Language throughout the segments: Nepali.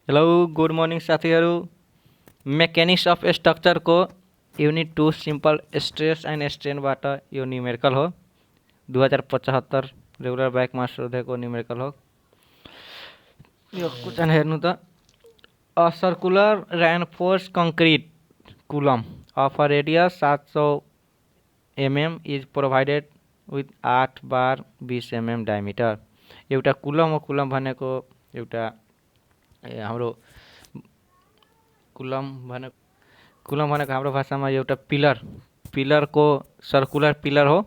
हेलो गुड मर्निङ साथीहरू। मेकेनिक्स अफ स्ट्रक्चरको युनिट 2 सिम्पल स्ट्रेस एन्ड स्ट्रेनबाट यो न्युमेरिकल हो। 2075 रेगुलर ब्याकमा सोधेको न्युमेरिकल हो। यो क्वेसन हेर्नु त, a circular reinforce concrete coulomb of a radius 700 mm is provided with 8 bar 20 mm diameter. एउटा कुलम हो। कुलम भनेको एउटा हाम्रो कुलम भनेको हाम्रो भाषामा एउटा पिलरको सर्कुलर पिलर हो,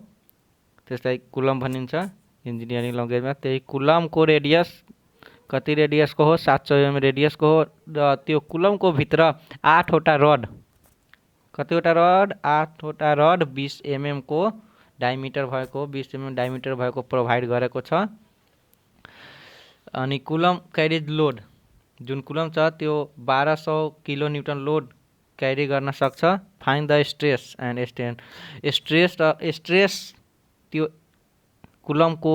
त्यसलाई कुलम भनिन्छ इन्जिनियरिङ ल्याङ्ग्वेजमा। त्यही कुलमको रेडियस कति रेडियसको हो? 700 mm रेडियसको हो। र त्यो कुलमको भित्र 8वटा रड, कतिवटा रड? 8वटा रड 20 mm को डायमिटर भएको, 20 mm डायमिटर भएको प्रोभाइड गरेको छ। अनि कुलम क्यारिज लोड, जुन कुलम छ त्यो 1200 किलो न्युटन लोड क्यारी गर्न सक्छ। Find the stress and strain. Stress त्यो कुलमको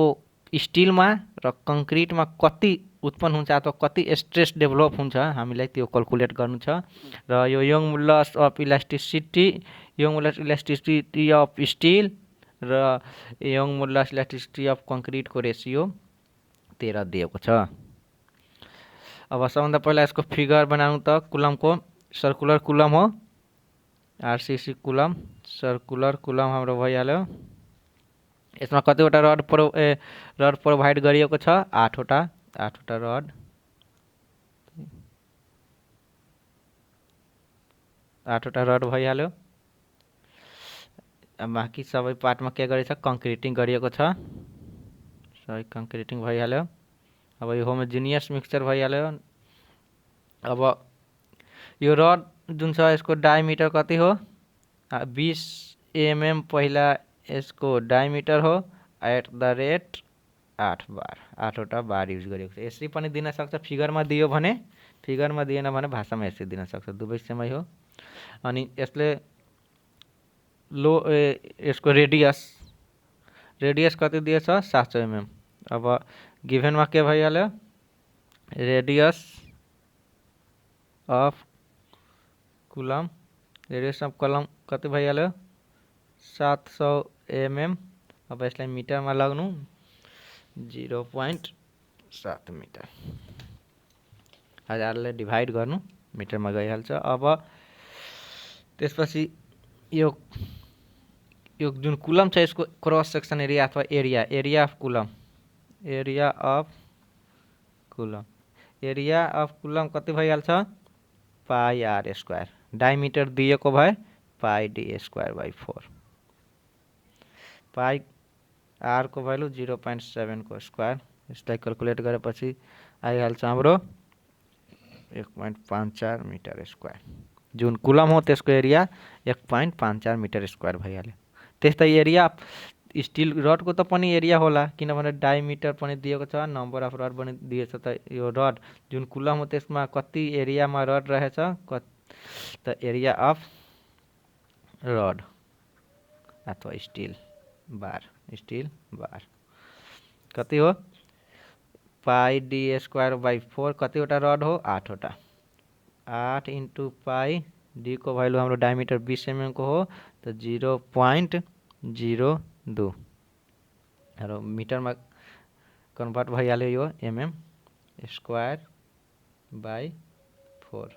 स्टिलमा र कङ्क्रिटमा कति उत्पन्न हुन्छ अथवा कति स्ट्रेस डेभलप हुन्छ, हामीलाई त्यो क्यालकुलेट गर्नु छ। र यो Young modulus of elasticity of steel र यङ मोडुलस इलास्टिसिटी अफ कङ्क्रिटको रेसियो 13 दिएको छ। अब सबभन्दा पहिला यसको फिगर बनाउनु त। कुलमको सर्कुलर कुलम हो, आरसीसी कुलम, सर्कुलर कुलम हाम्रो भइहाल्यो। यसमा कतिवटा रड प्रोभाइड गरिएको छ? 8वटा रड, 8वटा रड भइहाल्यो। बाँकी सबै पार्टमा के गरेछ? कङ्क्रिटिङ गरिएको छ। सबै कङ्क्रिटिङ भइहाल्यो। अब यो होमोजिनियस मिक्सचर भइहाल्यो। अब यो रड जुन छ यसको डायमिटर कति हो? 20 mm पहिला यसको डायमिटर हो, एट द रेट 8 बार, 8वटा बार युज गरेको छ। यसरी पनि दिन सक्छ, फिगरमा दियो भने, फिगरमा दिएन भने भाषामा यसरी दिन सक्छ, दुवै सेमै हो। अनि यसले यसको रेडियस कति दिएछ? 700 mm। अब गिभेनमा के भइहाल्यो? रेडियस अफ कुलम कति भइहाल्यो? 700 mm। अब यसलाई मिटरमा लाग्नु, 0.7 मिटर। 1000ले डिभाइड गर्नु, मिटरमा गइहाल्छ। अब त्यसपछि यो जुन कुलम छ यसको क्रस सेक्सन एरिया अथवा एरिया अफ कुलम कति भइहाल्छ? Pi R square. डायमिटर दिएको भए pi D square by 4। Pi R को भ्यालु 0.7 को स्क्वायर। यसलाई क्यालकुलेट गरेपछि आइहाल्छ हाम्रो 1.54 मिटर स्क्वायर। जुन कुलम हो त्यसको एरिया 1.54 मिटर स्क्वायर भइहाल्यो। त्यस्तै एरिया स्टिल रडको त पनि एरिया होला, किनभने डायमिटर पनि दिएको छ, नम्बर अफ रड पनि दिएको छ। त यो रड जुन कुलम हो त्यसमा कति एरियामा रड रहेछ? त एरिया अफ रड अथवा स्टिल बार कति हो? पाई डी स्क्वायर बाई 4। कतिवटा रड हो? 8वटा। 8 इंटू पाई डी को भ्यालु हाम्रो डायमिटर 20 mm को हो, तो 0.02 र मिटरमा कन्भर्ट भइहाल्यो यो mm स्क्वायर बाई 4।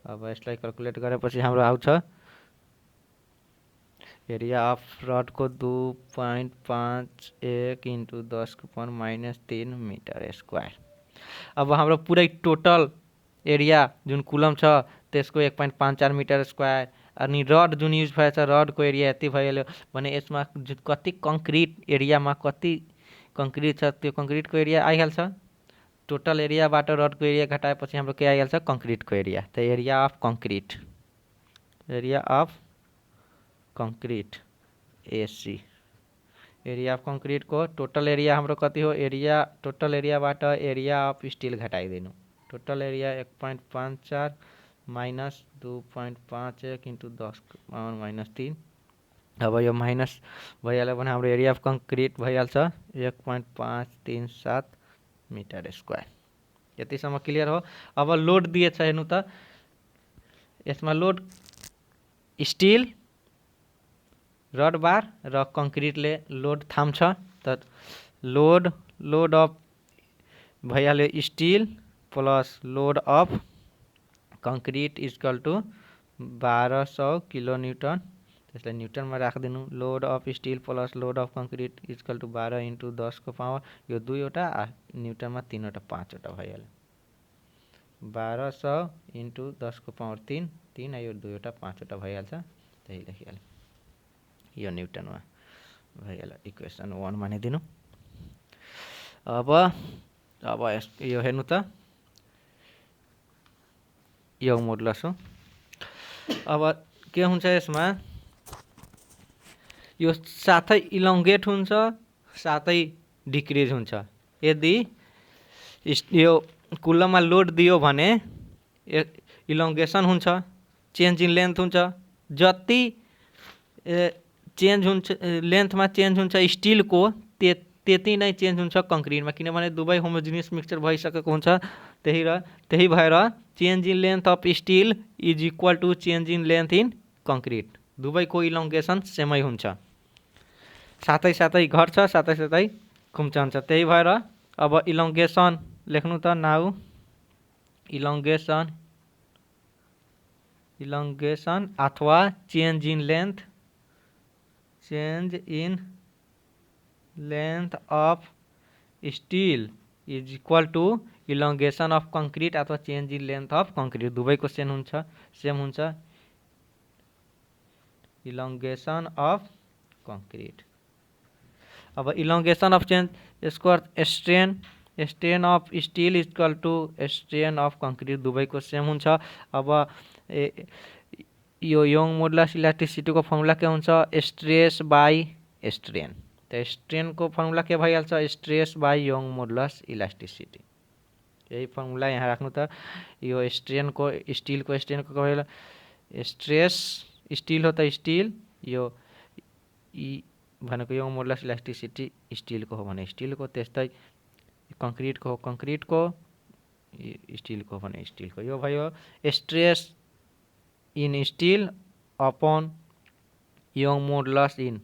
अब यसलाई क्यालकुलेट गरेपछि हाम्रो आउँछ एरिया अफ रड को 2.51 इंटू 10⁻³ मिटर स्क्वायर। अब हाम्रो पुरै टोटल एरिया जुन कुलम छ त्यसको 1.54 मिटर स्क्वायर। अनि रड जुन युज भएछ रडको एरिया यति भइहाल्यो भने यसमा कति कङ्क्रिट एरियामा कति कङ्क्रिट छ त्यो कङ्क्रिटको एरिया आइहाल्छ। टोटल एरियाबाट रडको एरिया घटाएपछि हाम्रो के आइहाल्छ? कङ्क्रिटको एरिया। त area of concrete AC. Area of concrete को टोटल एरिया हाम्रो कति हो? टोटल एरियाबाट एरिया अफ स्टिल घटाइदिनु। टोटल एरिया 1.54 माइनस 2.51 इंटू 10⁻³ अब यो माइनस भइहाल्यो भने हाम्रो एरिया अफ कङ्क्रिट भइहाल्छ 1.537 मिटर स्क्वायर। यतिसम्म क्लियर हो। अब लोड दिएछ हेर्नु त, यसमा लोड स्टिल रड बार र कङ्क्रिटले लोड थाम्छ। त लोड अफ भइहाल्यो steel plus load of concrete equal to 1200 kilonewton. त्यसलाई न्युटनमा राखिदिनु। Load of steel plus load of concrete equal to 12 into 10 को पावर, यो 2वटा न्युटनमा 3वटा 5वटा भइहाल्यो। 1200 इन्टु 10 को पावर 3 3 यो 2वटा 5वटा भइहाल्छ, त्यही लेखिहाल्यो। यो न्युटनमा भइहाल्यो। इक्वेसन 1 मानिदिनु। अब यो हेर्नु त, यो मोडुलस हो। अब के हुन्छ यसमा, यो साथै इलोङ्गेट हुन्छ साथै डिक्रिज हुन्छ। यदि यो कुलममा लोड दियो भने इलोङ्गेसन हुन्छ, चेन्ज इन लेन्थ हुन्छ। जति चेन्ज हुन्छ लेन्थमा चेन्ज हुन्छ स्टिलको, त्यति नै चेन्ज हुन्छ कङ्क्रिटमा, किनभने दुवै होमोजिनियस मिक्सचर भइसकेको हुन्छ। त्यही भएर change in length of steel is equal to change in length in concrete. दुवैको इलोङ्गेसन सेमै हुन्छ, साथै साथै घट्छ साथै साथै खुम्चन्छ। त्यही भएर अब इलोङ्गेसन लेख्नु त, नाउ इलोङ्गेसन अथवा change in length of steel is equal to elongation of concrete अथवा change in length of concrete. दुवैको सेम हुन्छ इलोङ्गेसन अफ कङ्क्रिट। अब elongation of change square strain of steel equal to strain of concrete, दुवैको सेम हुन्छ। अब यो यङ मोडुलस इलास्टिसिटीको फर्मुला के हुन्छ, स्ट्रेस बाई स्ट्रेन। त स्ट्रेनको फर्मुला के भइहाल्छ, stress by Young modulus elasticity. यही फर्मुला यहाँ राख्नु त। यो स्ट्रेनको स्टिलको भइहाल्यो स्ट्रेस, स्टिल हो त स्टिल, यो भनेको यङ मोडुलस इलास्टिसिटी स्टिलको हो भने स्टिलको, त्यस्तै कङ्क्रिटको हो कङ्क्रिटको, स्टिलको हो भने स्टिलको। यो भयो stress in still upon young modulus in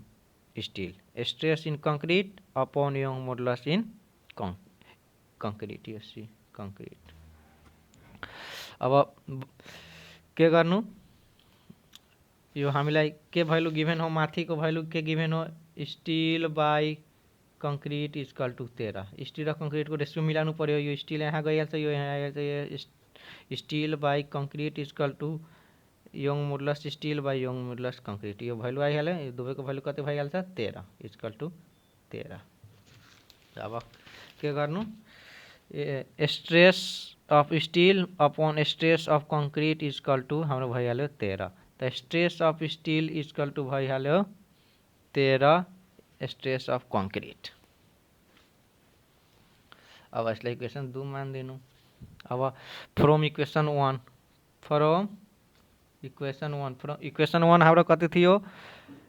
still, stress in concrete upon young modulus in concrete. यो सी कङ्क्रिट। अब के गर्नु, यो हामीलाई के भ्यालु गिभेन हो, माथिको भ्यालु के गिभेन हो, steel by concrete equal to 13। Steel र कङ्क्रिटको रेसियो मिलाउनु पर्यो। यो स्टिल यहाँ गइहाल्छ, यो यहाँ आइहाल्छ। यो steel by concrete equal to Young modulus steel by Young modulus concrete. यो भ्यालु आइहाल्यो। यो दुवैको भ्यालु कति भइहाल्छ, 13 इक्वल टु 13। अब के गर्नु, stress of steel upon stress of concrete equal to हाम्रो भइहाल्यो 13। त stress of steel equal to भइहाल्यो 13 स्ट्रेस अफ कङ्क्रिट। अब यसलाई इक्वेसन 2 मानिदिनु। अब फ्रम इक्वेसन 1 इक्वेसन 1 हाम्रो कति थियो,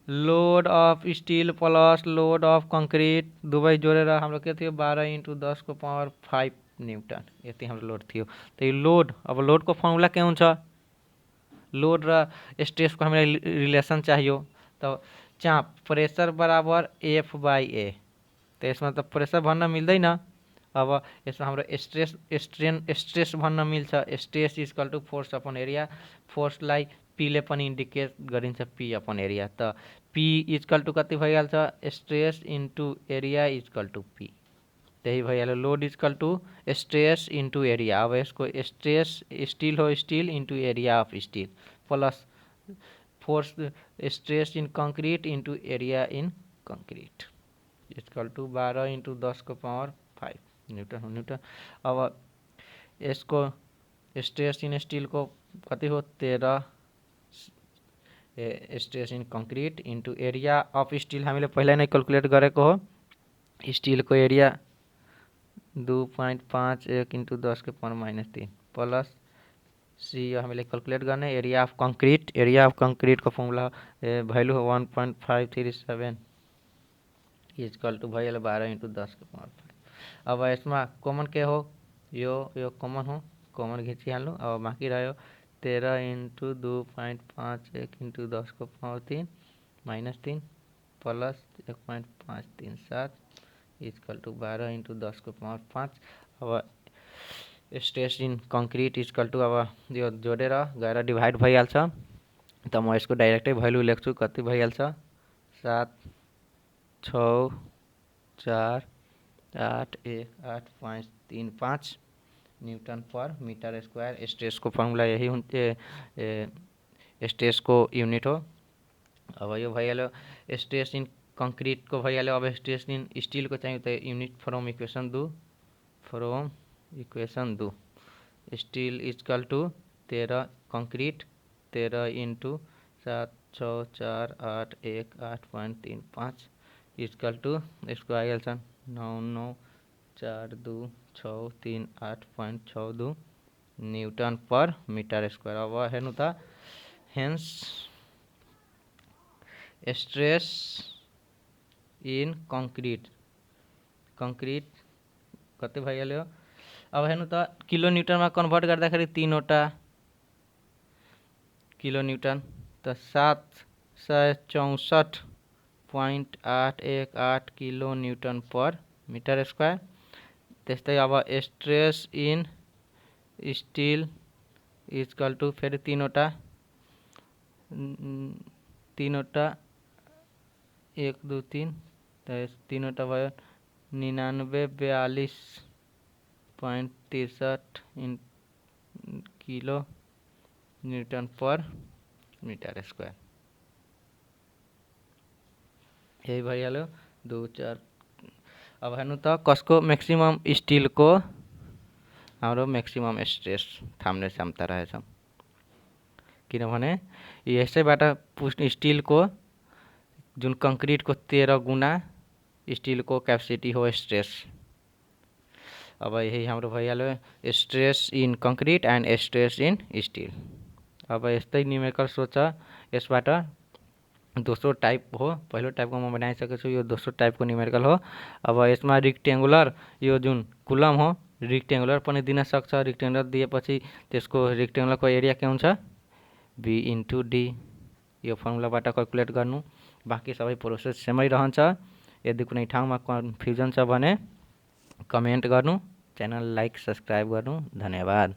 load of steel plus load of concrete दुवै जोडेर हाम्रो के थियो, 12 इन्टु 10 को पावर 5 न्युटन। यति हाम्रो लोड थियो। त यो लोड, अब लोडको फर्मुला के हुन्छ, लोड र स्ट्रेसको हामीलाई रिलेसन चाहियो। त चाप प्रेसर बराबर एफ बाई ए। त यसमा त प्रेसर भन्न मिल्दैन। अब यसमा हाम्रो स्ट्रेस भन्न मिल्छ। Stress equal to force upon area. फोर्सलाई पीले पनि इन्डिकेट गरिन्छ, पी अपन एरिया। त पी इक्वल टु कति भइहाल्छ, stress into area equal to P. त्यही भइहाल्यो load equal to stress into area. अब यसको स्ट्रेस स्टिल हो steel into area of steel plus force stress in concrete into area in concrete equal to 12 into 10 को पावर 5 न्युटन। अब यसको स्ट्रेस इन स्टिलको कति हो, 13 stress in concrete into area of still हामीले पहिला नै क्यालकुलेट गरेको हो। स्टिलको एरिया 2.51 इन्टु 10 को पावर -3 प्लस सी हामीले क्यालकुलेट गर्ने area of concrete. Area of कङ्क्रिटको फर्मुला भ्यालु हो 1.537 इक्वल टु भइहाल्यो 12 इन्टु 10 को पावर 5। अब यसमा कमन के हो, यो कॉमन हो, कॉमन घिंची हालूँ। अब बाकी रहो 13 इंटू 2.51 इंटू 10 को power 3 -3 plus 1.537 equal to 12 into 10 को पावर 5। अब stress in concrete equal to अब यो जोडेर 11 डिवाइड भइहाल्छ। त म यसको डाइरेक्टै भ्यालु लेख्छु, कति भइहाल्छ 7 6 4 8 1 8 5 3 5 Newton per metre square. Stress को फॉर्मूला यही स्ट्रेस को यूनिट हो। अब यो भइहाल्यो स्ट्रेस इन कंक्रीट को भइहाल्यो। अब स्ट्रेस इन स्टील को चाहिए तो unit from equation 2 steel equal to 13 concrete 13 into 7 6 4 8 1 8.35 equal to इसको आ गया 9 9 4 2 6 3 8.62 न्यूटन पर मीटर स्क्वायर। अब हेर्नु त हेन्स स्ट्रेस इन कंक्रीट कति भइहाल्यो। अब हेर्नु त किलो न्यूटनमा कन्भर्ट गर्दाखेरि 3वटा किलो न्यूटन त 764.818 kilo newton per metre square. त्यस्तै अब stress in steel equal to फेरि 3वटा 1 2 3 त 3वटा भयो 9942.63 kilo newton per metre square. यही भइहाल्यो 2 4। अब हेर्नु त कसको मैक्सिमम स्टील को हाम्रो मैक्सिमम स्ट्रेस थाम्ने क्षमता रहेछ, किनभने यसैबाट स्टील को जुन कंक्रीट को 13 गुना स्टील को कैपेसिटी हो स्ट्रेस। अब यही हाम्रो भइहाल्यो stress in concrete and stress in steel. अब यस्तै न्यूमेरिकल सोच यसबाट दोस्रो टाइप हो। पहिलो टाइपको म बनाइसकेको छु, यो दोस्रो टाइपको न्यूमेरिकल हो। अब यसमा रेक्टेंगुलर यो जुन कुलम हो रेक्टेंगुलर पनि दिन सक्छ। रेक्टेंगुलर दिएपछि त्यसको रेक्टेंगुलरको एरिया के हुन्छ b इंटू डी। यो फर्मुलाबाट क्याल्कुलेट गर्नु। बाँकी सबै प्रोसेस सेमै रहन्छ। यदि कुनै ठाउँमा कन्फ्युजन छ भने कमेन्ट गर्नु, च्यानल लाइक सब्सक्राइब गर्नु। धन्यवाद।